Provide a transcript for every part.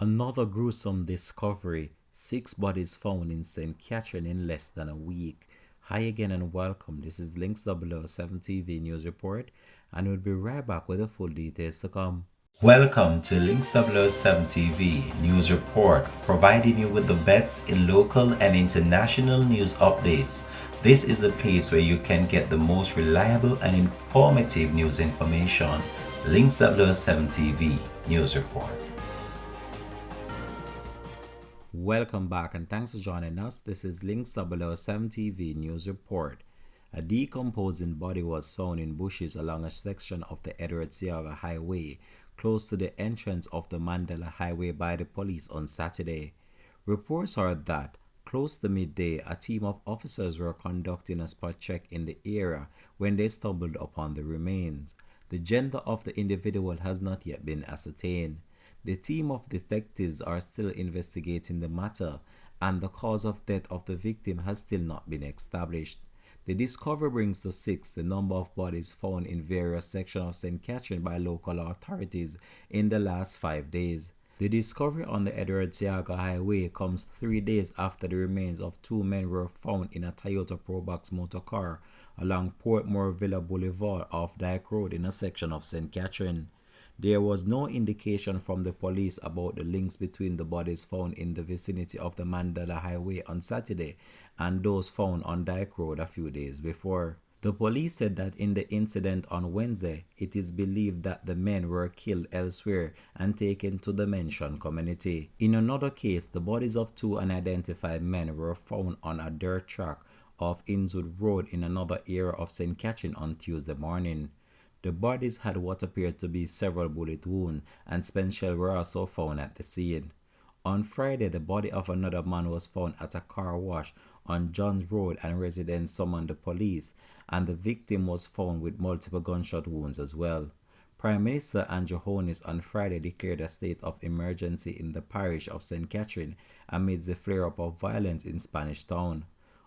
Another gruesome discovery. 6 bodies found in St. Catherine in less than a week. Hi again and welcome. This is Links 007 TV News Report, and we'll be right back with the full details to come. Welcome to Links 007 TV News Report, providing you with the best in local and international news updates. This is a place where you can get the most reliable and informative news information. Links 007 TV News Report. Welcome back and thanks for joining us. This is Links 007 TV News Report. A decomposing body was found in bushes along a section of the Edwards-Yaga Highway, close to the entrance of the Mandela Highway by the police on Saturday. Reports are that, close to midday, a team of officers were conducting a spot check in the area when they stumbled upon the remains. The gender of the individual has not yet been ascertained. The team of detectives are still investigating the matter, and the cause of death of the victim has still not been established. The discovery brings to 6 the number of bodies found in various sections of St. Catherine by local authorities in the last 5 days. The discovery on the Edwards-Yaga Highway comes 3 days after the remains of 2 men were found in a Toyota Probox motor car along Portmore Villa Boulevard off Dyke Road in a section of St. Catherine. There was no indication from the police about the links between the bodies found in the vicinity of the Mandela Highway on Saturday and those found on Dyke Road a few days before. The police said that in the incident on Wednesday, it is believed that the men were killed elsewhere and taken to the mentioned community. In another case, the bodies of 2 unidentified men were found on a dirt track off Innswood Road in another area of St. Catherine on Tuesday morning. The bodies had what appeared to be several bullet wounds, and spent shells were also found at the scene. On Friday, the body of another man was found at a car wash on Johns Road, and residents summoned the police, and the victim was found with multiple gunshot wounds as well. Prime Minister Andrew Holness on Friday declared a state of emergency in the parish of St. Catherine amidst the flare-up of violence in Spanish Town.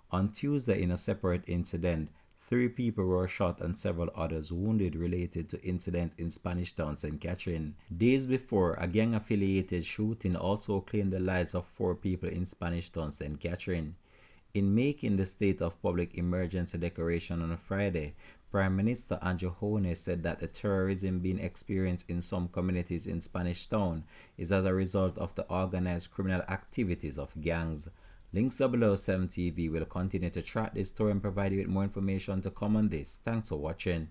On Tuesday, in a separate incident, 3 people were shot and several others wounded related to incident in Spanish Town, St. Catherine. Days before, a gang-affiliated shooting also claimed the lives of 4 people in Spanish Town, St. Catherine. In making the state of public emergency declaration on Friday, Prime Minister Andrew Holness said that the terrorism being experienced in some communities in Spanish Town is as a result of the organized criminal activities of gangs. Links 007 TV will continue to track this story and provide you with more information to come on this. Thanks for watching.